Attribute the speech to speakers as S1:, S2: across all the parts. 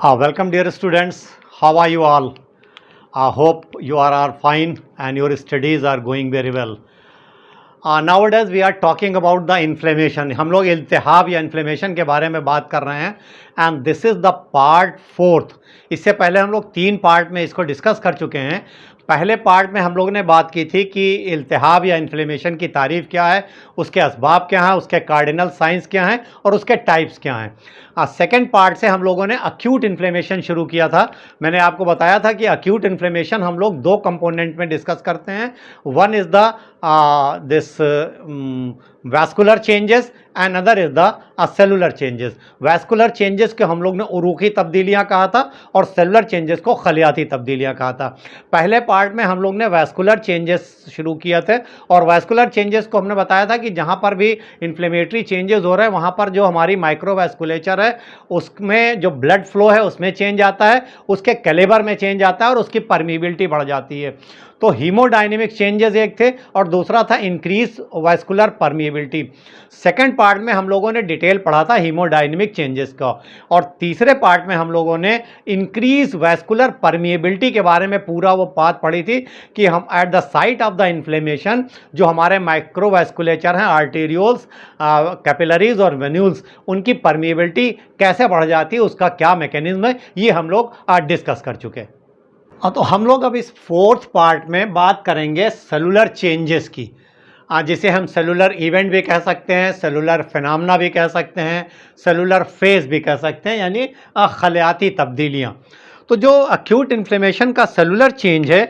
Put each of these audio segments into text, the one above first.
S1: Welcome, dear students. How are you all? I hope you are all fine and your studies are going very well. Nowadays we are talking about the inflammation. हम लोग इल्तिहाब या inflammation के बारे में बात कर रहे हैं and this is the part 4th. इससे पहले हम लोग 3 पार्ट में इसको डिस्कस कर चुके हैं. पहले पार्ट में हम लोग ने बात की थी कि इल्तिहाब या इन्फ्लेमेशन की तारीफ़ क्या है, उसके असबाब क्या हैं, उसके कार्डिनल साइंस क्या हैं और उसके टाइप्स क्या हैं. सेकेंड पार्ट से हम लोगों ने अक्यूट इन्फ्लेमेशन शुरू किया था. मैंने आपको बताया था कि अक्यूट इन्फ्लेमेशन हम लोग 2 कंपोनेंट में डिस्कस करते हैं. One is the this vascular changes and other is the cellular changes. Vascular changes को हम लोग ने उरूखी तब्दीलियाँ कहा था और सेलुलर चेंजेस को खलियाती तब्दीलियाँ कहा था. पहले पार्ट में हम लोग ने वैस्कुलर चेंजेस शुरू किए थे और वैस्कुलर चेंजेस को हमने बताया था कि जहाँ पर भी इन्फ्लेमेटरी चेंजेस हो रहे हैं वहाँ पर जो हमारी माइक्रोवैस्कुलेचर है उसमें जो ब्लड फ्लो है उसमें चेंज आता है, उसके कैलिबर में चेंज आता है और उसकी परमिबिलिटी बढ़ जाती है. तो हीमोडायनेमिक चेंजेस एक थे और दूसरा था increase vascular permeability. Second part में हम लोगों ने डिटेल पढ़ा था हीमोडायनेमिक चेंजेस का और तीसरे पार्ट में हम लोगों ने इंक्रीज वैस्कुलर परमिएबिलिटी के बारे में पूरा वो बात पढ़ी थी कि हम eight the site of the inflammation जो हमारे माइक्रोवैस्कुलेचर हैं, आर्टेरियोल्स, कैपिलरीज और वेन्यूल्स, उनकी परमिएबिलिटी कैसे बढ़ जाती है, उसका क्या मैकेनिज्म है, ये हम लोग डिस्कस कर चुके हैं. तो हम लोग अब इस 4th पार्ट में बात करेंगे सेलुलर चेंजेस की, जिसे हम सेलुलर इवेंट भी कह सकते हैं, सेलुलर फिनोमेना भी कह सकते हैं, सेलुलर फेज भी कह सकते हैं, यानी खलियाती तब्दीलियाँ. तो जो अक्यूट इन्फ्लेमेशन का सेलुलर चेंज है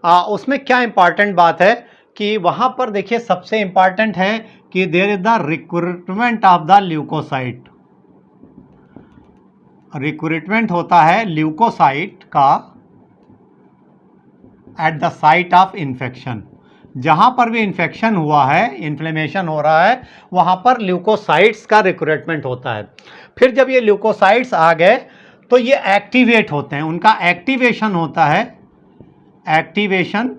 S1: उसमें क्या इम्पॉर्टेंट बात है कि वहाँ पर देखिए सबसे इम्पॉर्टेंट है कि there is the recruitment of the leukocyte. Recruitment होता है ल्यूकोसाइट का at the site of infection. जहाँ पर भी इन्फेक्शन हुआ है, इन्फ्लेमेशन हो रहा है, वहाँ पर ल्यूकोसाइट्स का रिक्रूटमेंट होता है. फिर जब ये ल्यूकोसाइट्स आ गए तो ये एक्टिवेट होते हैं, उनका एक्टिवेशन होता है, एक्टिवेशन.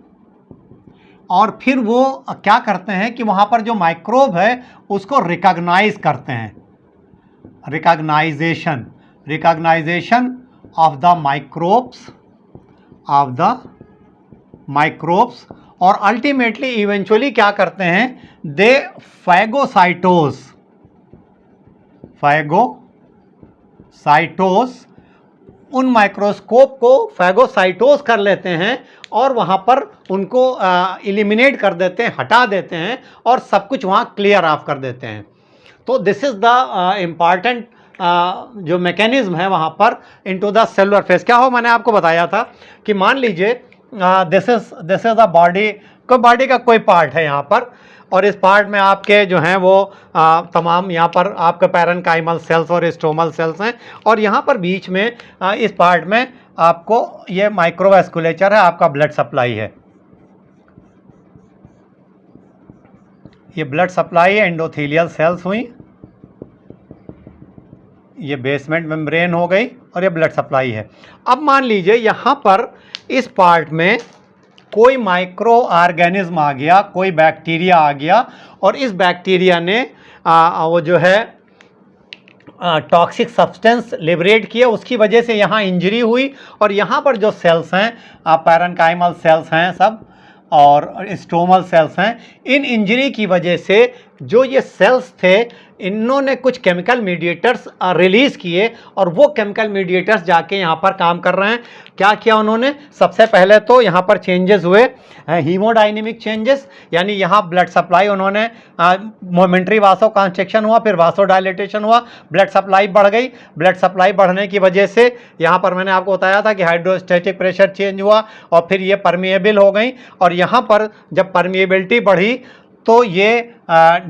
S1: और फिर वो क्या करते हैं कि वहाँ पर जो माइक्रोब है उसको रिकॉग्नाइज करते हैं. Recognisation, recognisation of the microbes, of the microbes. और अल्टीमेटली इवेंचुअली क्या करते हैं, दे फैगोसाइटोस, फैगोसाइटोस, उन माइक्रोस्कोप को फैगोसाइटोस कर लेते हैं और वहाँ पर उनको एलिमिनेट कर देते हैं, हटा देते हैं और सब कुछ वहाँ क्लियर ऑफ कर देते हैं. तो दिस इज़ द इम्पॉर्टेंट जो मैकेनिज्म है वहाँ पर इनटू द सेलुलर फेज. क्या हो, मैंने आपको बताया था कि मान लीजिए दिस इज द बॉडी, कोई बॉडी का कोई पार्ट है यहाँ पर और इस पार्ट में आपके जो हैं वो तमाम यहाँ पर आपके पैरेन्काइमल सेल्स और स्ट्रोमल सेल्स हैं और यहाँ पर बीच में इस पार्ट में आपको ये माइक्रोवैस्कुलेचर है, आपका ब्लड सप्लाई है, ये ब्लड सप्लाई है, एंडोथेलियल सेल्स हुई, ये बेसमेंट मेम्ब्रेन हो गई और ये ब्लड सप्लाई है. अब मान लीजिए यहाँ पर इस पार्ट में कोई माइक्रो ऑर्गेनिज्म आ गया, कोई बैक्टीरिया आ गया और इस बैक्टीरिया ने वो जो है टॉक्सिक सब्सटेंस लिबरेट किया, उसकी वजह से यहाँ इंजरी हुई और यहाँ पर जो सेल्स हैं, पैरेन्काइमल सेल्स हैं सब और स्ट्रोमल सेल्स हैं, इन इंजरी की वजह से जो ये सेल्स थे इन्होंने कुछ केमिकल मीडिएटर्स रिलीज़ किए और वो केमिकल मीडिएटर्स जाके यहाँ पर काम कर रहे हैं. क्या किया उन्होंने, सबसे पहले तो यहाँ पर चेंजेस हुए, हीमोडायनेमिक चेंजेस, यानी यहाँ ब्लड सप्लाई उन्होंने मोमेंट्री वासो कॉन्स्ट्रिक्शन हुआ, फिर वासो डायलेटेशन हुआ, ब्लड सप्लाई बढ़ गई. ब्लड सप्लाई बढ़ने की वजह से यहाँ पर मैंने आपको बताया था कि हाइड्रोस्टैटिक प्रेशर चेंज हुआ और फिर ये परमिएबल हो गई और यहाँ पर जब परमिएबिलिटी बढ़ी तो ये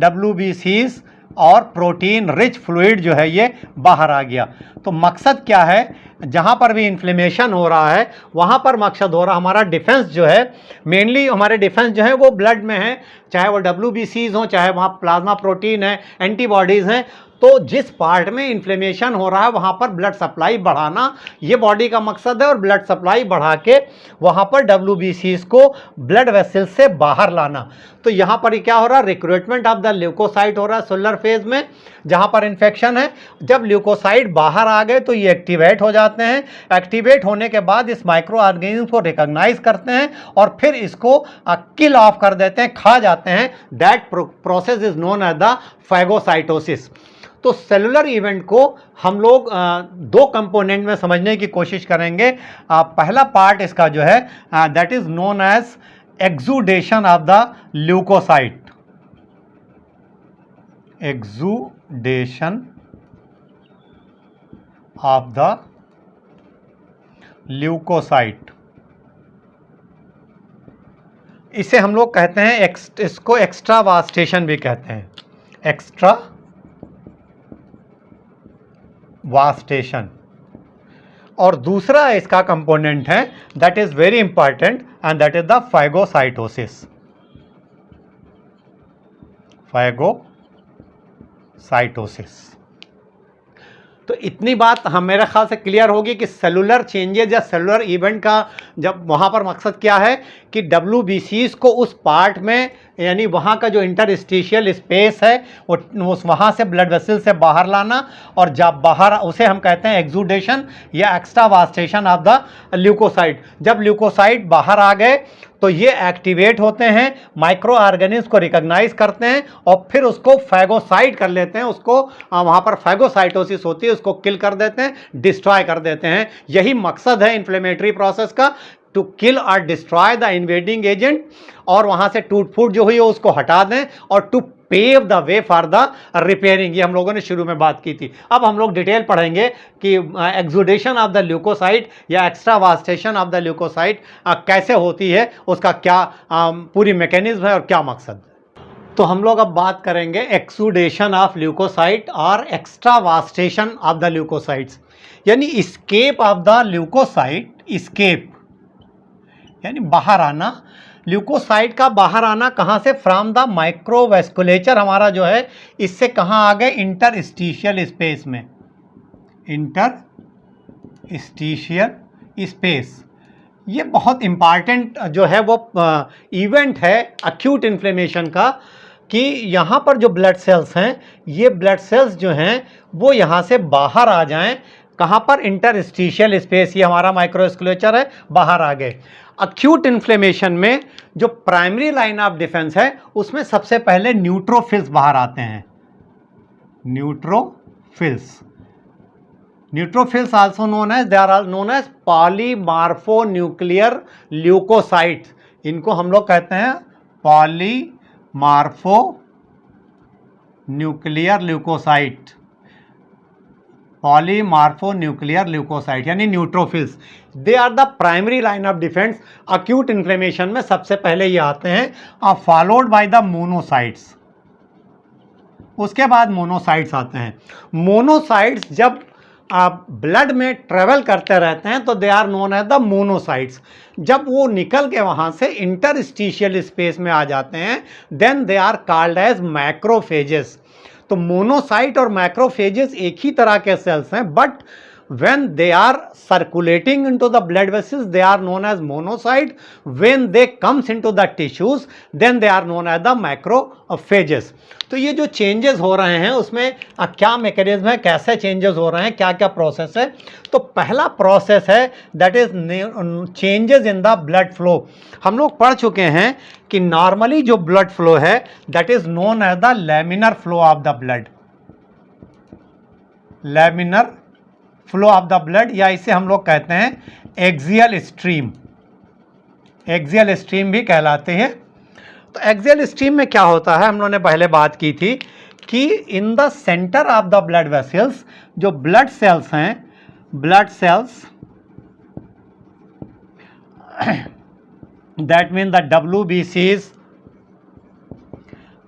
S1: WBCs और प्रोटीन रिच फ्लूइड जो है ये बाहर आ गया. तो मकसद क्या है, जहाँ पर भी इन्फ्लेमेशन हो रहा है वहाँ पर मकसद हो रहा हमारा डिफेंस जो है, मेनली हमारे डिफेंस जो है वो ब्लड में है, चाहे वो WBCs हों, चाहे वहाँ प्लाज्मा प्रोटीन है, एंटीबॉडीज़ हैं. तो जिस पार्ट में इन्फ्लेमेशन हो रहा है वहाँ पर ब्लड सप्लाई बढ़ाना ये बॉडी का मकसद है, और ब्लड सप्लाई बढ़ा के वहाँ पर WBCs को ब्लड वेसल्स से बाहर लाना। तो यहाँ पर क्या हो रहा है, रिक्रूटमेंट ऑफ द ल्यूकोसाइट हो रहा है सेलुलर फेज में जहाँ पर इन्फेक्शन है। जब ल्यूकोसाइट बाहर आ गए तो ये एक्टिवेट हो जाते हैं। एक्टिवेट होने के बाद इस माइक्रो ऑर्गेनिज्म को रिकॉग्नाइज करते हैं और फिर इसको किल ऑफ कर देते हैं, खा जाते हैं। That process is known as the phagocytosis. तो सेलुलर इवेंट को हम लोग दो कंपोनेंट में समझने की कोशिश करेंगे। पहला पार्ट इसका जो है that is known as exudation of the leukocyte. Exudation of the leukocyte, इसे हम लोग कहते हैं इसको एक्स्ट्रावास्टेशन भी कहते हैं, एक्स्ट्रा वास्टेशन। और दूसरा इसका कंपोनेंट है that is very important and that is the phagocytosis. Phagocytosis. तो इतनी बात हम मेरे ख्याल से क्लियर होगी कि सेलुलर चेंजेस या सेलुलर इवेंट का जब वहाँ पर मकसद क्या है कि WBCs को उस पार्ट में, यानी वहाँ का जो इंटरस्टिशियल स्पेस है वो वहाँ से ब्लड वेसल से बाहर लाना, और जब बाहर उसे हम कहते हैं एक्सुडेशन या एक्स्ट्रावास्टेशन ऑफ द ल्यूकोसाइट। जब ल्यूकोसाइट बाहर आ गए तो ये एक्टिवेट होते हैं, माइक्रो ऑर्गेनिज्म को रिकॉग्नाइज करते हैं और फिर उसको फैगोसाइट कर लेते हैं, उसको वहाँ पर फैगोसाइटोसिस होती है, उसको किल कर देते हैं, डिस्ट्रॉय कर देते हैं। यही मकसद है इन्फ्लेमेटरी प्रोसेस का, टू किल और डिस्ट्रॉय द इन्वेडिंग एजेंट, और वहाँ से टूट फूट जो हुई है उसको हटा दें, और to pave the way for the repairing. ये हम लोगों ने शुरू में बात की थी। अब हम लोग डिटेल पढ़ेंगे कि एक्सुडेशन ऑफ द ल्यूकोसाइट या एक्स्ट्रावास्टेशन ऑफ द ल्यूकोसाइट कैसे होती है, उसका क्या पूरी मैकेनिज्म है और क्या मकसद है। तो हम लोग अब बात करेंगे एक्सुडेशन ऑफ ल्यूकोसाइट और एक्स्ट्रावास्टेशन ऑफ द ल्यूकोसाइट्स, यानी escape of the leukocyte. Escape यानी बाहर आना, ल्यूकोसाइट का बाहर आना कहाँ से, फ्रॉम द माइक्रोवेस्कुलेचर हमारा जो है, इससे कहाँ आ गए, इंटरस्टिशियल स्पेस में। इंटरस्टिशियल स्पेस ये बहुत इम्पॉर्टेंट जो है वो इवेंट है अक्यूट इन्फ्लेमेशन का, कि यहाँ पर जो ब्लड सेल्स हैं, ये ब्लड सेल्स जो हैं वो यहाँ से बाहर आ जाएं। कहाँ पर, इंटरस्टिशियल स्पेस, ये हमारा माइक्रोवेस्कुलेचर है, बाहर आ गए। अक्यूट इन्फ्लेमेशन में जो प्राइमरी लाइन ऑफ डिफेंस है उसमें सबसे पहले न्यूट्रोफिल्स बाहर आते हैं। Neutrophils also known as, they are known as polymorphonuclear leukocytes. इनको हम लोग कहते हैं पॉलीमार्फोन्यूक्लियर ल्यूकोसाइट यानी neutrophils. They are the primary line of defence. Acute inflammation में सबसे पहले ये आते हैं, फॉलोड बाय द मोनोसाइट्स। उसके बाद मोनोसाइट्स आते हैं। मोनोसाइट्स जब ब्लड में ट्रेवल करते रहते हैं तो they are known as the monocytes. जब वो निकल के वहाँ से इंटरस्टिशियल स्पेस में आ जाते हैं, then they are called as macrophages. तो मोनोसाइट और मैक्रोफेजेस एक ही तरह के सेल्स हैं, but when they are circulating into the blood vessels they are known as monocyte. When they comes into the tissues then they are known as the macrophages. तो ये जो चेंजेस हो रहे हैं उसमें क्या मैकेनिज्म है, कैसे चेंजेस हो रहे हैं, क्या क्या प्रोसेस है। तो पहला प्रोसेस है that is changes in the blood flow. हम लोग पढ़ चुके हैं कि नॉर्मली जो ब्लड फ्लो है that is known as the laminar flow of the blood. Laminar flow of the blood, या इसे हम लोग कहते हैं एक्सियल स्ट्रीम। एक्सियल स्ट्रीम भी कहलाते हैं। तो एक्सियल स्ट्रीम में क्या होता है, हम लोगों ने पहले बात की थी कि in the centre of the blood vessels जो ब्लड सेल्स हैं, blood cells that mean the WBCs,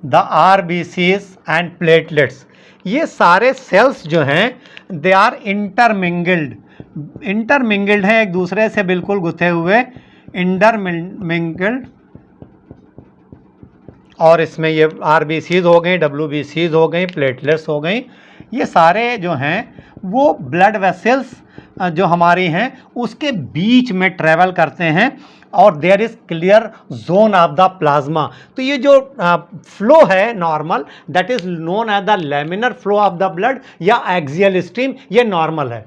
S1: the RBCs and platelets, ये सारे सेल्स जो हैं दे आर इंटरमिंगल्ड हैं, एक दूसरे से बिल्कुल गुथे हुए, इंटरमिंगल्ड। और इसमें ये RBCs हो गई, WBCs हो गई, प्लेटलेट्स हो गई, ये सारे जो हैं वो ब्लड वेसल्स जो हमारी हैं उसके बीच में ट्रेवल करते हैं और there is clear zone of the plasma. तो ये जो फ्लो है normal, that is known as the laminar flow of the blood या एक्सियल स्ट्रीम, ये नॉर्मल है।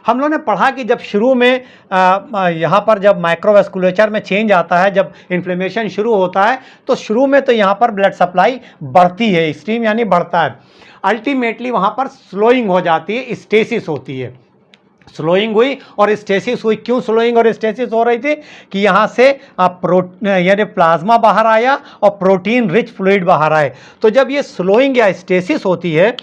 S1: हम लोगों ने पढ़ा कि जब शुरू में यहाँ पर जब माइक्रोवेस्कुलेचर में चेंज आता है, जब इन्फ्लेमेशन शुरू होता है, तो शुरू में तो यहाँ पर ब्लड सप्लाई बढ़ती है, स्ट्रीम यानी बढ़ता है। अल्टीमेटली वहाँ पर स्लोइंग हो जाती है, स्टेसिस होती है। स्लोइंग हुई और स्टेसिस हुई। क्यों स्लोइंग और स्टेसिस हो रही थी? कि यहाँ से यानी प्लाज्मा बाहर आया और प्रोटीन रिच फ्लूइड बाहर आए। तो जब ये स्लोइंग या स्टेसिस होती है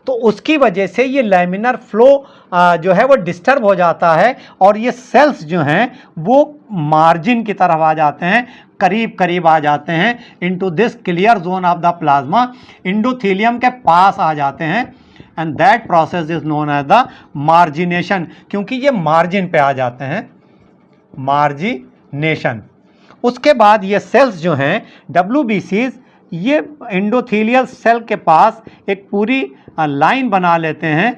S1: तो उसकी वजह से ये लैमिनर फ्लो जो है वो डिस्टर्ब हो जाता है और ये सेल्स जो हैं वो मार्जिन की तरफ आ जाते हैं, करीब करीब आ जाते हैं, into this clear zone of the plasma, endothelium के पास आ जाते हैं। And that process is known as the margination, क्योंकि ये मार्जिन पे आ जाते हैं, मार्जिनेशन। उसके बाद ये सेल्स जो हैं WBCs, ये एंडोथेलियल सेल के पास एक पूरी लाइन बना लेते हैं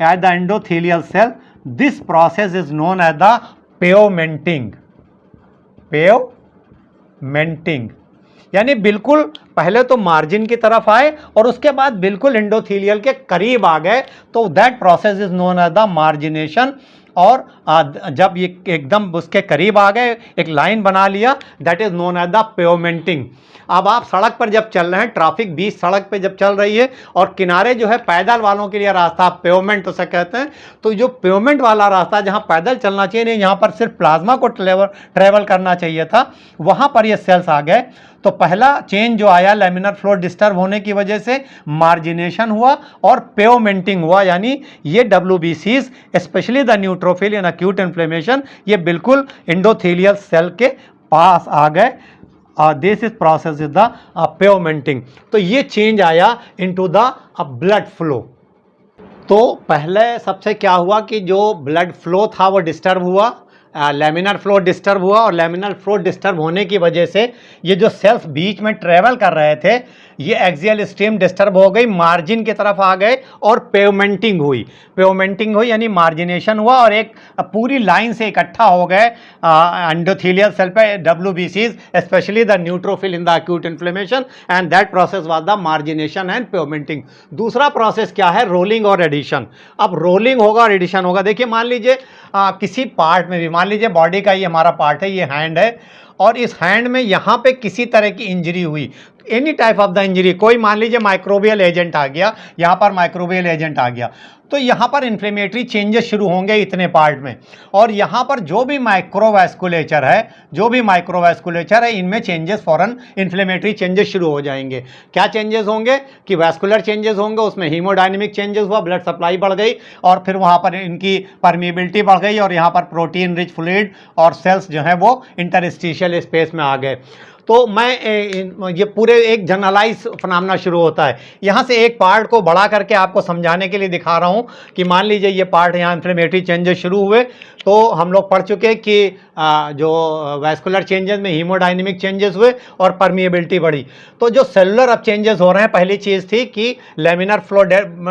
S1: at the endothelial cell. This process is known as the pavementing. Pavementing यानी बिल्कुल पहले तो मार्जिन की तरफ आए और उसके बाद बिल्कुल एंडोथेलियल के करीब आ गए, तो that process is known as the margination. और जब ये एकदम उसके करीब आ गए, एक लाइन बना लिया, that is known as the pavementing. अब आप सड़क पर जब चल रहे हैं, ट्रैफिक बीच सड़क पे जब चल रही है और किनारे जो है पैदल वालों के लिए रास्ता, पेवमेंट उसे कहते हैं। तो जो पेवमेंट वाला रास्ता जहां पैदल चलना चाहिए नहीं, यहाँ पर सिर्फ प्लाज्मा को ट्रेवल करना चाहिए था, वहां पर ये सेल्स आ गए। तो पहला चेंज जो आया लैमिनर फ्लो डिस्टर्ब होने की वजह से मार्जिनेशन हुआ और पेवमेंटिंग हुआ, यानी ये WBCs specially the neutrophil in acute inflammation ये बिल्कुल एंडोथेलियल सेल के पास आ गए। This is process is the pavementing. तो ये चेंज आया इनटू द ब्लड फ्लो। तो पहले सबसे क्या हुआ कि जो ब्लड फ्लो था वो डिस्टर्ब हुआ, लैमिनर फ्लो डिस्टर्ब हुआ और लैमिनर फ्लो डिस्टर्ब होने की वजह से ये जो सेल्स बीच में ट्रेवल कर रहे थे ये एक्सियल स्ट्रीम डिस्टर्ब हो गई, मार्जिन की तरफ आ गए और पेवमेंटिंग हुई। पेवमेंटिंग हुई यानी मार्जिनेशन हुआ और एक पूरी लाइन से इकट्ठा हो गए एंडोथेलियल सेल पे WBCs specially the neutrophil in the acute inflammation, and that process was the margination and pavementing. दूसरा प्रोसेस क्या है? रोलिंग और एडिशन। अब रोलिंग होगा और एडिशन होगा। देखिए मान लीजिए किसी पार्ट में भी, मान लीजिए बॉडी का ये हमारा पार्ट है, ये हैंड है और इस हैंड में यहाँ पे किसी तरह की इंजरी हुई, any type of the injury, कोई मान लीजिए माइक्रोबियल एजेंट आ गया, यहाँ पर माइक्रोबियल एजेंट आ गया, तो यहाँ पर इन्फ्लेमेटरी चेंजेस शुरू होंगे इतने पार्ट में। और यहाँ पर जो भी माइक्रोवैस्कुलेचर है इनमें चेंजेस फौरन इन्फ्लेमेटरी चेंजेस शुरू हो जाएंगे। क्या चेंजेस होंगे? कि वैस्कुलर चेंजेस होंगे, उसमें हीमोडायनेमिक चेंजेस हुआ, ब्लड सप्लाई बढ़ गई और फिर वहाँ पर इनकी परमिएबिलिटी बढ़ गई और यहाँ पर प्रोटीन रिच फ्लूइड और सेल्स जो हैं वो इंटरस्टिशियल स्पेस में आ गए। तो मैं ये पूरे एक जनरलाइज फिनोमेना शुरू होता है। यहाँ से एक पार्ट को बड़ा करके आपको समझाने के लिए दिखा रहा हूँ कि मान लीजिए ये पार्ट यहाँ इन्फ्लेमेटरी चेंजेस शुरू हुए, तो हम लोग पढ़ चुके कि जो वैस्कुलर चेंजेस में हीमोडायनेमिक चेंजेस हुए और परमिएबिलिटी बढ़ी। तो जो सेलुलर अब चेंजेस हो रहे हैं, पहली चीज़ थी कि लैमिनर फ्लो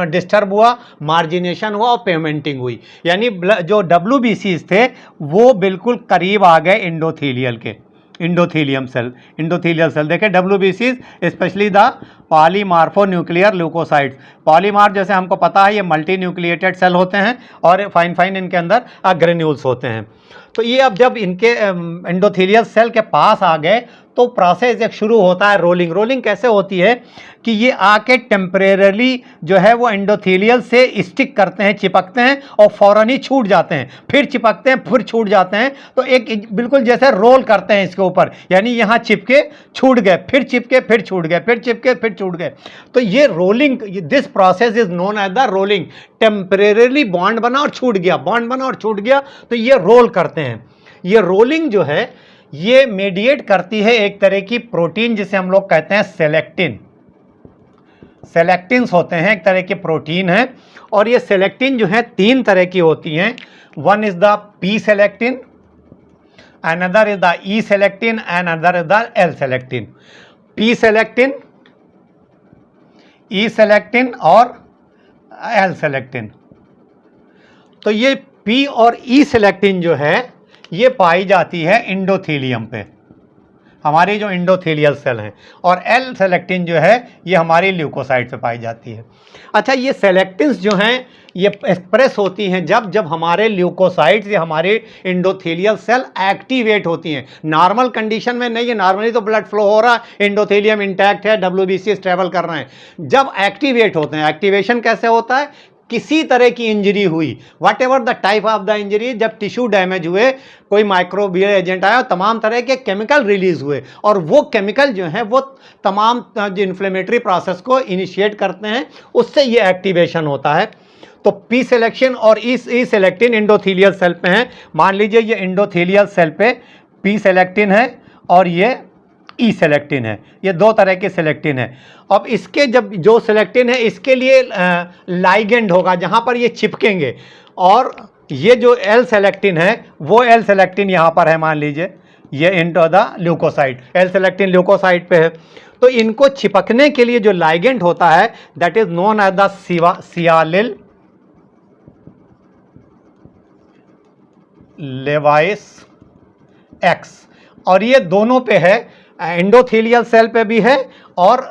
S1: डिस्टर्ब हुआ, मार्जिनेशन हुआ और पेवमेंटिंग हुई, यानी जो WBCs थे वो बिल्कुल करीब आ गए एंडोथेलियल के, एंडोथेलियल सेल। देखें WBCs स्पेशली द पॉलीमार्फोन्यूक्लियर ल्यूकोसाइट्स। पॉलीमार्फ जैसे हमको पता है ये मल्टी न्यूक्लिएटेड सेल होते हैं और फाइन इनके अंदर ग्रेन्यूल्स होते हैं। तो ये अब जब इनके एंडोथेलियल सेल के पास आ गए तो प्रोसेस एक शुरू होता है रोलिंग। रोलिंग कैसे होती है कि ये आके टेम्परेरली जो है वो एंडोथेलियल से स्टिक करते हैं, चिपकते हैं और फौरन ही छूट जाते हैं, फिर चिपकते हैं, फिर छूट जाते हैं। तो एक बिल्कुल जैसे रोल करते हैं इसके ऊपर, यानी यहाँ चिपके छूट गए, फिर चिपके फिर छूट गए, फिर चिपके फिर छूट गए। तो ये rolling, this process is known as the rolling. Temporarily bond बना और छूट गया, बॉन्ड बना और छूट गया, तो ये रोल करते हैं। ये रोलिंग जो है ये मेडिएट करती है एक तरह की प्रोटीन जिसे हम लोग कहते हैं सेलेक्टिन। सेलेक्टिन्स होते हैं, एक तरह के प्रोटीन है और ये सेलेक्टिन जो है 3 तरह की होती हैं। One is the P selectin, another is the E selectin and another is the L selectin. P selectin, E selectin और एल सेलेक्टिन। तो ये पी और ई सेलेक्टिन जो है ये पाई जाती है इंडोथीलियम पे, हमारी जो इंडोथीलियल सेल हैं, और एल सेलेक्टिन जो है ये हमारी ल्यूकोसाइट पे पाई जाती है। अच्छा, ये सेलेक्टिन्स जो हैं ये एक्सप्रेस होती हैं जब जब हमारे ल्यूकोसाइट्स या हमारे इंडोथीलियल सेल एक्टिवेट होती हैं। नॉर्मल कंडीशन में नहीं है, नॉर्मली तो ब्लड फ्लो हो रहा है, इंडोथीलियम इंटैक्ट है, WBCs ट्रेवल कर रहे हैं। जब एक्टिवेट होते हैं, एक्टिवेशन कैसे होता है, किसी तरह की इंजरी हुई, what ever the type of the injury, जब टिश्यू डैमेज हुए, कोई माइक्रोबियल एजेंट आया, तमाम तरह के केमिकल रिलीज हुए, और वो केमिकल जो है वो तमाम जो इन्फ्लेमेटरी प्रोसेस को इनिशिएट करते हैं, उससे ये एक्टिवेशन होता है। तो पी सेलेक्शन और ई सेलेक्टिन इंडोथीलियल सेल पे हैं। मान लीजिए ये इंडोथीलियल सेल पे पी सेलेक्टिन है और ये ई सेलेक्टिन है, ये दो तरह के सेलेक्टिन है। अब इसके जब जो सेलेक्टिन है इसके लिए लाइगेंड होगा जहाँ पर ये चिपकेंगे, और ये जो एल सेलेक्टिन है वो एल सेलेक्टिन यहाँ पर है, मान लीजिए ये into the leukocyte, L selectin leukocyte पे है। तो इनको चिपकने के लिए जो लाइगेंड होता है that is known as the sialyl Lewis X, और ये दोनों पे है, एंडोथीलियल सेल पे भी है और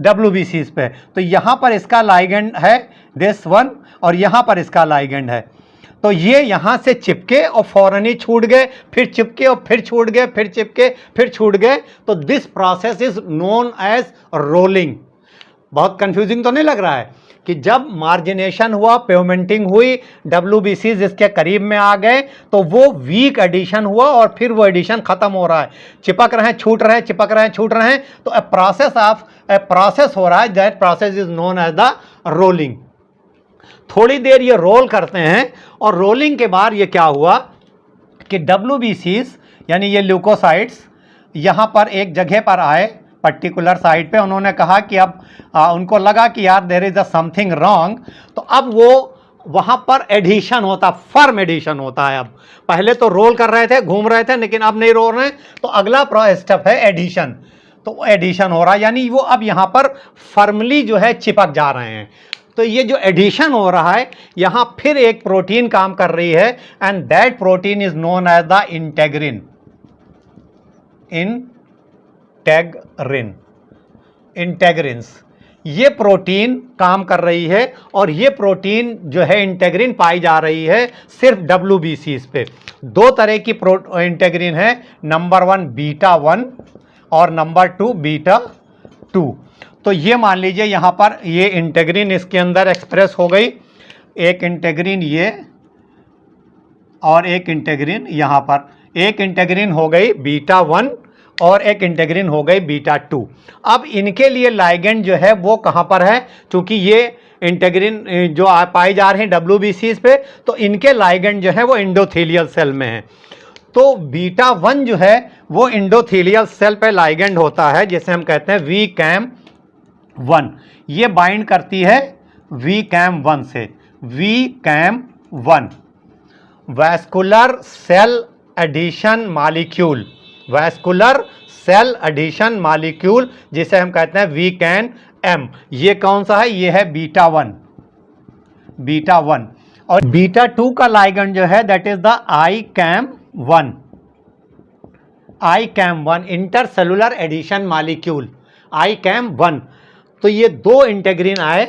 S1: WBCs पे। तो यहाँ पर इसका लाइगेंड है दिस वन, और यहाँ पर इसका लाइगेंड है। तो ये यहाँ से चिपके और फौरन ही छूट गए, फिर चिपके और फिर छूट गए, फिर चिपके फिर छूट गए। तो this process is known as rolling. बहुत कंफ्यूजिंग तो नहीं लग रहा है कि जब मार्जिनेशन हुआ, पेवमेंटिंग हुई, WBCs इसके करीब में आ गए, तो वो वीक एडिशन हुआ और फिर वो एडिशन खत्म हो रहा है, चिपक रहे हैं छूट रहे हैं, चिपक रहे हैं छूट रहे हैं। तो ए प्रोसेस हो रहा है, that process is known as the rolling. थोड़ी देर ये रोल करते हैं, और रोलिंग के बाद ये क्या हुआ कि WBCs यानी ये ल्यूकोसाइट्स यहाँ पर एक जगह पर आए, पर्टिकुलर साइड पे। उन्होंने कहा कि अब उनको लगा कि यार there is a something wrong, तो अब वो वहाँ पर एडिशन होता, फर्म एडिशन होता है। अब पहले तो रोल कर रहे थे, घूम रहे थे, लेकिन अब नहीं रोल रहे, तो अगला स्टेप है एडिशन। तो एडिशन हो रहा है, यानी वो अब यहाँ पर फर्मली जो है चिपक जा रहे हैं। तो ये जो एडिशन हो रहा है, यहाँ फिर एक प्रोटीन काम कर रही है, and that protein is known as the integrin. Integrins, ये प्रोटीन काम कर रही है, और ये प्रोटीन जो है इंटेग्रिन पाई जा रही है सिर्फ WBCs पे। दो तरह की इंटेग्रिन है, नंबर 1 बीटा 1 और नंबर 2 बीटा 2। तो ये मान लीजिए यहाँ पर ये इंटेग्रिन इसके अंदर एक्सप्रेस हो गई, एक इंटेग्रिन ये और एक इंटेग्रिन यहाँ पर, एक इंटेग्रिन हो गई बीटा 1 और एक इंटेग्रिन हो गई बीटा 2। अब इनके लिए लाइगेंड जो है वो कहाँ पर है, क्योंकि ये इंटेग्रिन जो पाई जा रहे हैं WBCs पे, तो इनके लाइगेंड जो है वो इंडोथीलियल सेल में है। तो बीटा 1 जो है वो इंडोथीलियल सेल पे लाइगेंड होता है, जिसे हम कहते हैं VCAM1। ये बाइंड करती है VCAM1 से, VCAM1 vascular cell adhesion molecule, vascular cell adhesion molecule, जिसे हम कहते हैं VCAM। ये कौन सा है, ये है बीटा 1। और बीटा 2 का लाइगेंड जो है that is the ICAM1 intercellular adhesion molecule, ICAM1। तो ये दो इंटेग्रिन आए,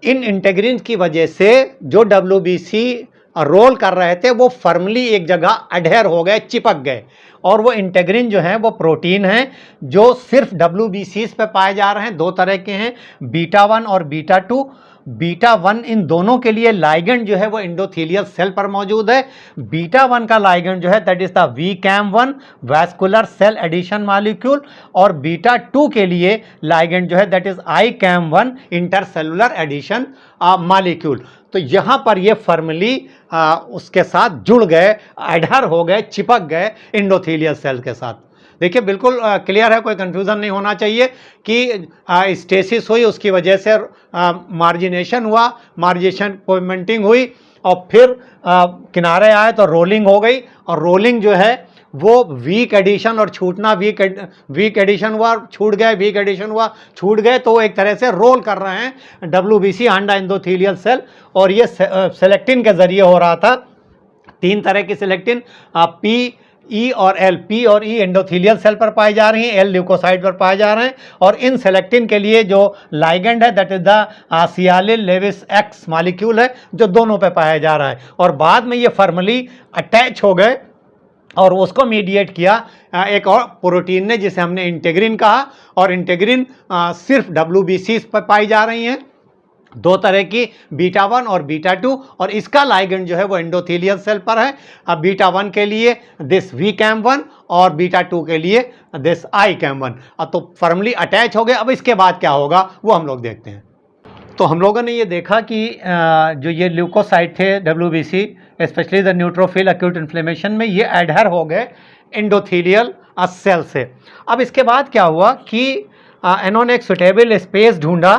S1: इन इंटेग्रिन की वजह से जो WBC रोल कर रहे थे वो फर्मली एक जगह अडहेर हो गए, चिपक गए। और वो इंटेग्रिन जो है वो प्रोटीन है जो सिर्फ WBCs पे पाए जा रहे हैं, दो तरह के हैं, बीटा 1 और बीटा 2। बीटा 1 इन दोनों के लिए लाइगेंड जो है वो इंडोथीलियल सेल पर मौजूद है। बीटा 1 का लाइगेंड जो है that is the VCAM1 vascular cell adhesion molecule, और बीटा 2 के लिए लाइगेंड जो है that is ICAM1 intercellular adhesion molecule. तो यहाँ पर ये फर्मली उसके साथ जुड़ गए, एडहर हो गए, चिपक गए इंडोथीलियल सेल के साथ। देखिए बिल्कुल क्लियर है, कोई कन्फ्यूज़न नहीं होना चाहिए कि स्टेसिस हुई, उसकी वजह से मार्जिनेशन हुआ, मार्जिनेशन पोमेंटिंग हुई, और फिर किनारे आए तो रोलिंग हो गई, और रोलिंग जो है वो वीक एडिशन और छूटना, वीक एडिशन हुआ छूट गए, वीक एडिशन हुआ छूट गए, तो एक तरह से रोल कर रहे हैं WBC अंडा एंडोथेलियल सेल। और ये सेलेक्टिन के जरिए हो रहा था। 3 तरह की सेलेक्टिन, पी, ई और एल। पी और ई एंडोथेलियल सेल पर पाई जा रही हैं, एल ल्यूकोसाइट पर पाए जा रहे हैं। और इन सेलेक्टिन के लिए जो लाइगेंड है that is the sialyl Lewis X molecule है, जो दोनों पे पाया जा रहा है। और बाद में ये फॉर्मली अटैच हो गए और उसको मीडिएट किया एक और प्रोटीन ने, जिसे हमने इंटेग्रिन कहा। और इंटेग्रिन सिर्फ WBC पर पाई जा रही हैं, 2 तरह की, बीटा 1 और बीटा 2। और इसका लाइगेंड जो है वो एंडोथेलियल सेल पर है। अब बीटा 1 के लिए दिस VCAM1 और बीटा 2 के लिए दिस ICAM1। अब तो फर्मली अटैच हो गए। अब इसके बाद क्या होगा वो हम लोग देखते हैं। तो हम लोगों ने ये देखा कि जो ये ल्यूकोसाइट थे WBC, specially the neutrophil acute inflammation में, ये एडहर हो गए एंडोथेलियल सेल से। अब इसके बाद क्या हुआ कि इन्होंने एक सुटेबल स्पेस ढूंढा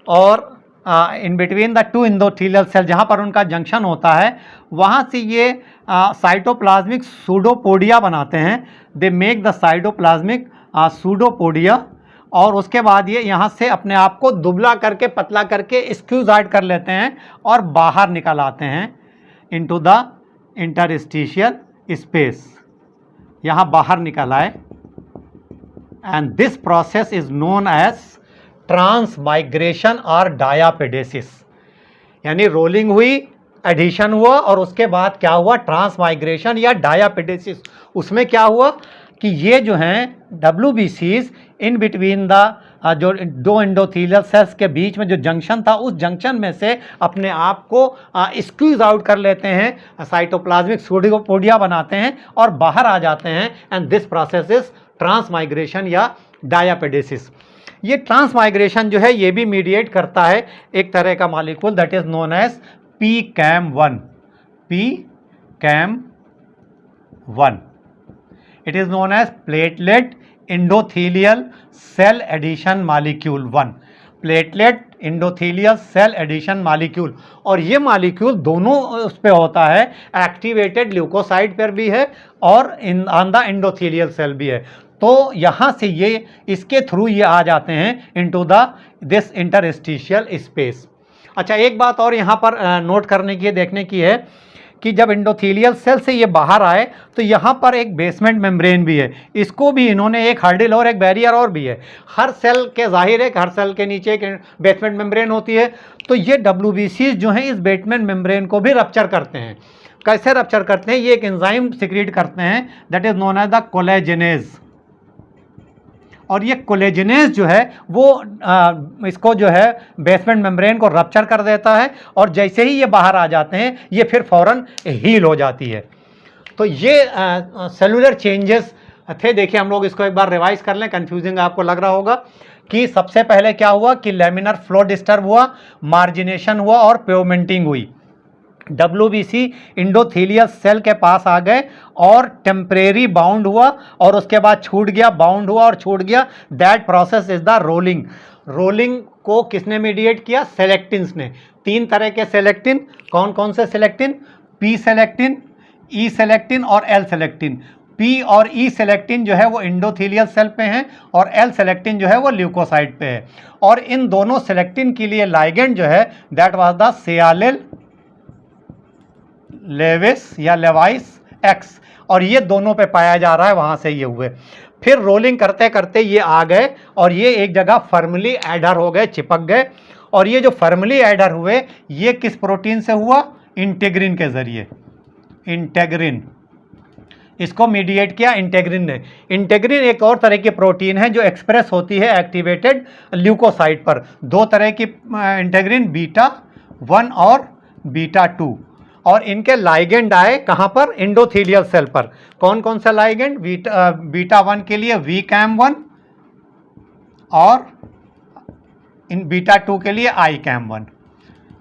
S1: और in between the 2 endothelial cell, जहाँ पर उनका जंक्शन होता है, वहाँ से ये साइटोप्लाज्मिक सूडोपोडिया बनाते हैं। They make the cytoplasmic pseudopodia. और उसके बाद ये यहाँ से अपने आप को दुबला करके, पतला करके स्क्यूज आउट कर लेते हैं और बाहर निकल आते हैं इनटू द इंटरस्टिशियल स्पेस। यहाँ बाहर निकल आए। And this process is known as transmigration और डायापेडेसिस। यानी रोलिंग हुई, एडिशन हुआ और उसके बाद क्या हुआ, ट्रांसमाइग्रेशन या डायापेडेसिस। उसमें क्या हुआ कि ये जो हैं WBCs इन बिटवीन द जो 2 एंडोथेलियल सेल्स के बीच में जो जंक्शन था, उस जंक्शन में से अपने आप को स्क्वीज आउट कर लेते हैं, साइटोप्लाज्मिक सूडोपोडिया बनाते हैं और बाहर आ जाते हैं। And this process is transmigration या डायापेडेसिस। ये ट्रांसमाइग्रेशन जो है ये भी मीडिएट करता है एक तरह का molecule that is known as PCAM1। PCAM1 it is known as platelet endothelial cell adhesion molecule 1। Platelet endothelial cell adhesion molecule. और ये मॉलिक्यूल दोनों उस पे होता है, एक्टिवेटेड ल्यूकोसाइट पर भी है और ऑन द एंडोथेलियल सेल भी है। तो यहाँ से ये इसके थ्रू ये आ जाते हैं into the this interstitial space. अच्छा, एक बात और यहाँ पर नोट करने की, देखने की है कि जब एंडोथेलियल सेल से ये बाहर आए तो यहाँ पर एक बेसमेंट मेम्ब्रेन भी है। इसको भी इन्होंने एक हर्डिल और एक बैरियर और भी है। हर सेल के जाहिर है कि हर सेल के नीचे एक बेसमेंट मेम्ब्रेन होती है। तो ये WBCs जो हैं इस बेसमेंट मेम्ब्रेन को भी रप्चर करते हैं। कैसे रप्चर करते हैं? ये एक एंजाइम सिक्रीट करते हैं that is known as the collagenase. और ये कोलेजिनेज जो है वो इसको जो है बेसमेंट मेम्ब्रेन को रप्चर कर देता है और जैसे ही ये बाहर आ जाते हैं ये फिर फौरन हील हो जाती है। तो ये सेलुलर चेंजेस थे। देखिए हम लोग इसको एक बार रिवाइज कर लें, कंफ्यूजिंग आपको लग रहा होगा कि सबसे पहले क्या हुआ कि लेमिनर फ्लो डिस्टर्ब हुआ, मार्जिनेशन हुआ और प्योमेंटिंग हुई। WBC इंडोथेलियल सेल के पास आ गए और टेम्परेरी बाउंड हुआ और उसके बाद छूट गया, बाउंड हुआ और छूट गया। That process is the rolling. Rolling को किसने मीडिएट किया? सेलेक्टिन्स ने। 3 तरह के सेलेक्टिन। कौन कौन से selectin? P selectin, E selectin और L सेलेक्टिन। P और E सेलेक्टिन जो है वो इंडोथेलियल सेल पे हैं और L सेलेक्टिन जो है वो ल्यूकोसाइट पे है। और इन दोनों सेलेक्टिन के लिए लाइगेंड जो है that was the sialyl Levi's या लेवाइस एक्स। और ये दोनों पे पाया जा रहा है, वहाँ से ये हुए। फिर रोलिंग करते करते ये आ गए और ये एक जगह फर्मली एडर हो गए, चिपक गए। और ये जो फर्मली एडर हुए ये किस प्रोटीन से हुआ? इंटेग्रिन के ज़रिए। इंटेग्रिन, इसको मीडिएट किया इंटेग्रिन ने। इंटेग्रिन एक और तरह की प्रोटीन है जो एक्सप्रेस होती है एक्टिवेटेड ल्यूकोसाइट पर। 2 तरह की इंटेग्रिन, बीटा 1 और बीटा 2। और इनके लाइगेंड आए कहाँ पर? एंडोथेलियल सेल पर। कौन कौन सा लाइगेंड? बीटा 1 के लिए VCAM1 और इन बीटा 2 के लिए ICAM1।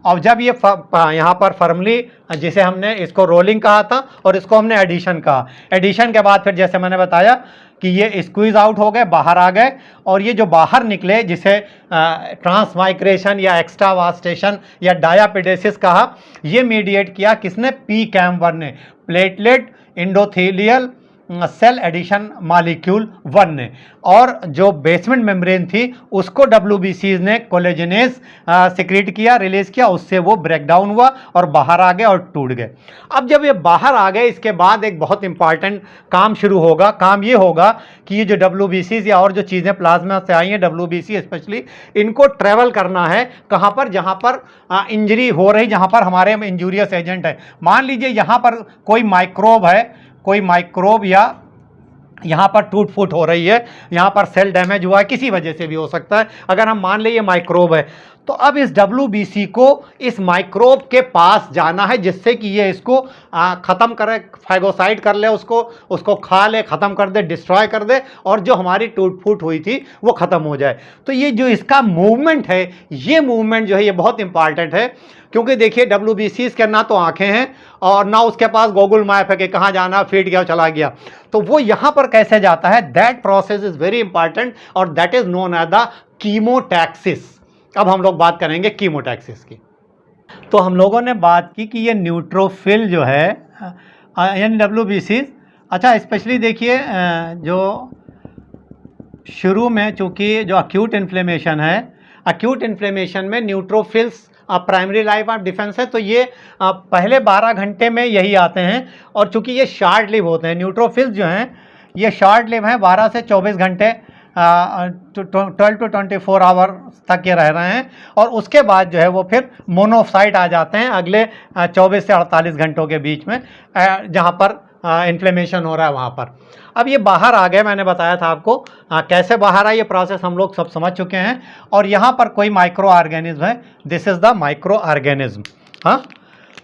S1: और जब ये यहाँ पर फर्मली, जिसे हमने इसको रोलिंग कहा था और इसको हमने एडिशन कहा। एडिशन के बाद फिर जैसे मैंने बताया कि ये स्क्वीज आउट हो गए, बाहर आ गए। और ये जो बाहर निकले जिसे ट्रांसमाइग्रेशन या एक्स्ट्रावास्टेशन या डायापेडेसिस कहा, ये मीडिएट किया किसने? PCAM1 ने। Platelet endothelial cell adhesion molecule 1 ने, और जो बेसमेंट मेम्ब्रेन थी उसको WBCs ने कोलेजनेस सिक्रीट किया, रिलीज किया, उससे वो ब्रेक डाउन हुआ और बाहर आ गए और टूट गए। अब जब ये बाहर आ गए, इसके बाद एक बहुत इंपॉर्टेंट काम शुरू होगा। काम ये होगा कि ये जो WBCs या और जो चीज़ें प्लाज्मा से आई हैं, WBC स्पेशली, इनको ट्रेवल करना है कहाँ पर, जहाँ पर इंजरी हो रही, जहाँ पर हमारे इंजूरियस एजेंट है। मान लीजिए यहाँ पर कोई माइक्रोब है, कोई माइक्रोब, या यहाँ पर टूट फूट हो रही है, यहाँ पर सेल डैमेज हुआ है, किसी वजह से भी हो सकता है। अगर हम मान लें ये माइक्रोब है, तो अब इस WBC को इस माइक्रोब के पास जाना है, जिससे कि ये इसको ख़त्म करे, फैगोसाइड कर ले, उसको खा ले, ख़त्म कर दे, डिस्ट्रॉय कर दे, और जो हमारी टूट फूट हुई थी वो ख़त्म हो जाए। तो ये जो इसका मूवमेंट है, ये मूवमेंट जो है ये बहुत इंपॉर्टेंट है, क्योंकि देखिए WBCs के ना तो आंखें हैं और ना उसके पास गूगल मैप है कि कहाँ जाना, फीट गया, चला गया। तो वो यहाँ पर कैसे जाता है, that process is very important, और that is known as the chemotaxis. अब हम लोग बात करेंगे कीमोटैक्सिस की। तो हम लोगों ने बात की कि ये न्यूट्रोफिल जो है, यानी WBCs, अच्छा स्पेशली देखिए जो शुरू में, चूँकि जो अक्यूट इन्फ्लेमेशन है, अक्यूट इन्फ्लेमेशन में neutrophils primary life of defence है, तो ये पहले 12 घंटे में यही आते हैं, और चूंकि ये शॉर्ट लिव होते हैं, न्यूट्रोफिल्स जो हैं ये शॉर्ट लिव हैं, 12 से 24 घंटे, 12 to 24 आवर तक ये रह रहे हैं, और उसके बाद जो है वो फिर मोनोसाइट आ जाते हैं अगले 24 से 48 घंटों के बीच में, जहाँ पर इन्फ्लेमेशन हो रहा है वहाँ पर। अब ये बाहर आ गए, मैंने बताया था आपको कैसे बाहर आए, ये प्रोसेस हम लोग सब समझ चुके हैं। और यहाँ पर कोई माइक्रो ऑर्गेनिज्म है, this is the micro organism. हाँ,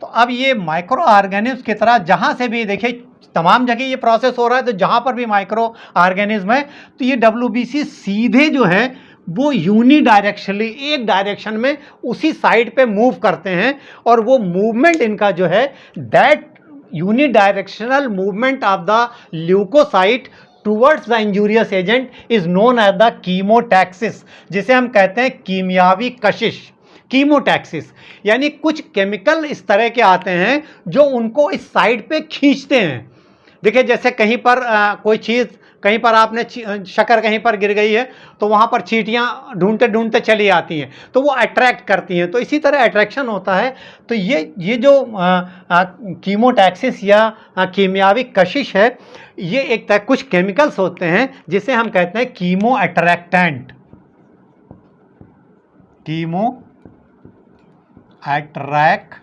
S1: तो अब ये माइक्रो ऑर्गेनिज्म की तरह जहाँ से भी देखिए तमाम जगह ये प्रोसेस हो रहा है, तो जहाँ पर भी माइक्रो ऑर्गेनिज्म है, तो ये WBC सीधे जो है वो यूनिडायरेक्शनली, एक डायरेक्शन में उसी साइड पे मूव करते हैं, और वो मूवमेंट इनका जो है, that unidirectional movement of the leukocyte towards the injurious agent is known as the chemotaxis, जिसे हम कहते हैं कीमियावी कशिश, कीमोटैक्सिस। यानी कुछ केमिकल इस तरह के आते हैं जो उनको इस साइड पे खींचते हैं। देखिए जैसे कहीं पर कोई चीज़, कहीं पर आपने शक्कर कहीं पर गिर गई है, तो वहाँ पर चींटियाँ ढूंढते ढूंढते चली आती हैं, तो वो अट्रैक्ट करती हैं। तो इसी तरह अट्रैक्शन होता है। तो ये जो कीमोटैक्सिस या कीमियावी कशिश है, ये एक तरह कुछ केमिकल्स होते हैं जिसे हम कहते हैं chemo attractant, chemo attractant,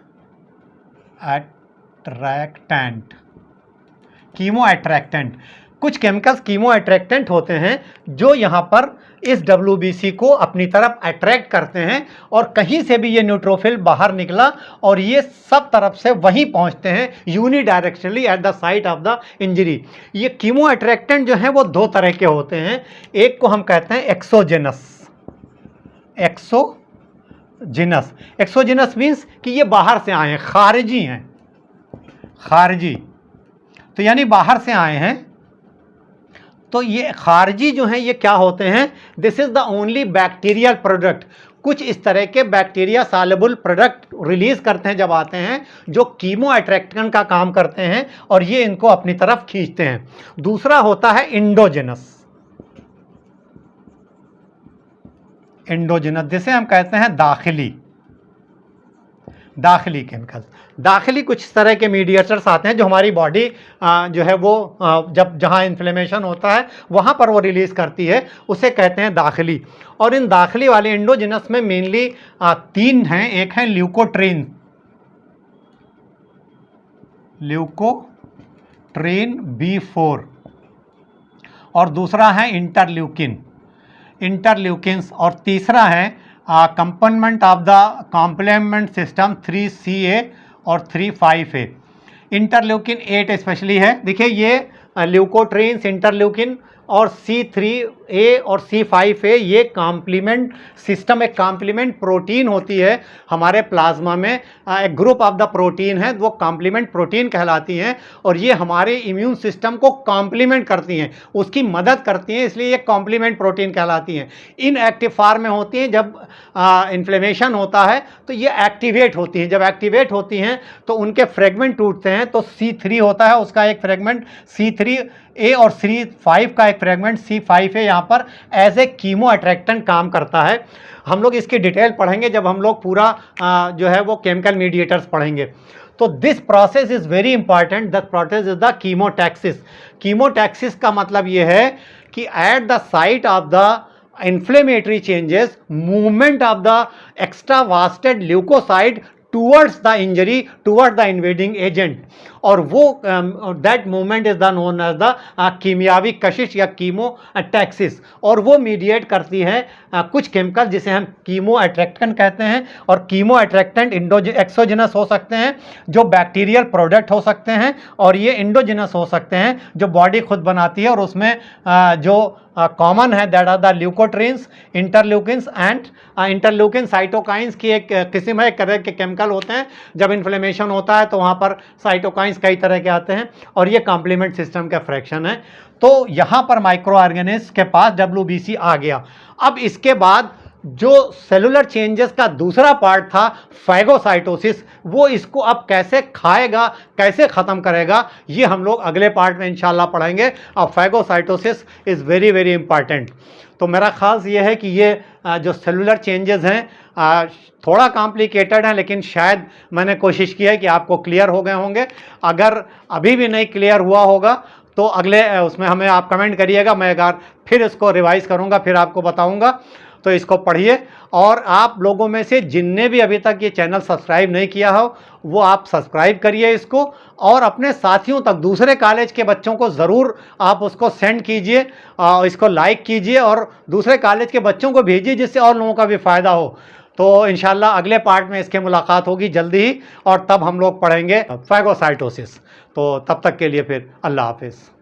S1: chemo attractant. कुछ केमिकल्स कीमो अट्रैक्टेंट होते हैं जो यहाँ पर इस WBC को अपनी तरफ अट्रैक्ट करते हैं, और कहीं से भी ये न्यूट्रोफिल बाहर निकला और ये सब तरफ से वहीं पहुँचते हैं unidirectionally at the site of the injury. ये कीमो अट्रैक्टेंट जो हैं वो दो तरह के होते हैं। एक को हम कहते हैं एक्सोजेनस। एक्सोजेनस मीन्स कि ये बाहर से आए हैं, खारिजी हैं, खारिजी, तो यानी बाहर से आए हैं। तो ये खारजी जो हैं ये क्या होते हैं, this is the only bacterial product. कुछ इस तरह के बैक्टीरिया सॉल्युबल प्रोडक्ट रिलीज करते हैं जब आते हैं, जो कीमो अट्रैक्टेंट का काम करते हैं और ये इनको अपनी तरफ खींचते हैं। दूसरा होता है इंडोजेनस, जिसे हम कहते हैं दाखिली केमिकल्स। दाखिली कुछ तरह के मीडिएटर्स आते हैं जो हमारी बॉडी जो है वो जब जहाँ इन्फ्लेमेशन होता है वहाँ पर वो रिलीज़ करती है, उसे कहते हैं दाखिली। और इन दाखिली वाले इंडोजिनस में मेनली 3 हैं। एक है ल्यूकोट्रीन B4, और दूसरा है इंटरल्यूकिन्स, और तीसरा है component of the complement system 3CA और 3,5A। इंटरल्यूकिन 8 स्पेशली है। देखिए ये ल्यूकोट्रीन्स, इंटरल्यूकिन और C3A और C5A ये कॉम्प्लीमेंट सिस्टम, एक कॉम्प्लीमेंट प्रोटीन होती है हमारे प्लाज्मा में। एक ग्रुप ऑफ द प्रोटीन है, वो कॉम्प्लीमेंट प्रोटीन कहलाती हैं, और ये हमारे इम्यून सिस्टम को कॉम्प्लीमेंट करती हैं, उसकी मदद करती हैं, इसलिए ये कॉम्प्लीमेंट प्रोटीन कहलाती हैं। इनएक्टिव फॉर्म में होती हैं। जब इन्फ्लेमेशन होता है तो ये एक्टिवेट होती हैं। जब एक्टिवेट होती हैं तो उनके फ्रेगमेंट टूटते हैं, तो C3 होता है उसका एक फ्रेगमेंट, C3 ए और C5 का एक फ्रेगमेंट C5 है, यहाँ पर एज ए कीमो अट्रैक्टेंट काम करता है। हम लोग इसकी डिटेल पढ़ेंगे जब हम लोग पूरा जो है वो केमिकल मीडिएटर्स पढ़ेंगे। तो this process is very important, the process is the chemotaxis. Chemotaxis का मतलब ये है कि eight the site of the inflammatory changes, movement of the extravased leukocyte towards the injury, towards the invading agent, और वो that movement is the known as the कीमियावी कशिश या कीमोटैक्सिस, और वो मीडिएट करती है कुछ केमिकल जिसे हम कीमो अट्रैक्टेंट कहते हैं। और कीमो अट्रैक्टेंट एक्सोजिनस हो सकते हैं, जो बैक्टीरियल प्रोडक्ट हो सकते हैं, और ये इंडोजिनस हो सकते हैं जो बॉडी खुद बनाती है, और उसमें जो कॉमन है that are the leukotrienes, interleukins and interleukin cytokines की एक किस्म है, एक तरह के केमिकल होते हैं। जब इन्फ्लेमेशन होता है तो वहाँ पर साइटोकाइंस कई तरह के आते हैं, और ये कॉम्प्लीमेंट सिस्टम का फ्रैक्शन है। तो यहाँ पर माइक्रो ऑर्गेनिज्म के पास WBC आ गया। अब इसके बाद जो सेलुलर चेंजेस का दूसरा पार्ट था फैगोसाइटोसिस, वो इसको अब कैसे खाएगा, कैसे ख़त्म करेगा, ये हम लोग अगले पार्ट में इंशाल्लाह पढ़ेंगे। अब phagocytosis is very very important. तो मेरा ख़ास ये है कि ये जो सेलुलर चेंजेस हैं थोड़ा कॉम्प्लिकेटेड हैं, लेकिन शायद मैंने कोशिश की है कि आपको क्लियर हो गए होंगे। अगर अभी भी नहीं क्लियर हुआ होगा तो अगले उसमें हमें आप कमेंट करिएगा, मैं एक बार फिर इसको रिवाइज़ करूँगा, फिर आपको बताऊँगा। तो इसको पढ़िए, और आप लोगों में से जिनने भी अभी तक ये चैनल सब्सक्राइब नहीं किया हो वो आप सब्सक्राइब करिए इसको, और अपने साथियों तक, दूसरे कॉलेज के बच्चों को ज़रूर आप उसको सेंड कीजिए, इसको लाइक कीजिए और दूसरे कॉलेज के बच्चों को भेजिए, जिससे और लोगों का भी फ़ायदा हो। तो इंशाल्लाह अगले पार्ट में इसके मुलाकात होगी जल्दी ही, और तब हम लोग पढ़ेंगे फैगोसाइटोसिस। तो तब तक के लिए फिर अल्लाह हाफिज़।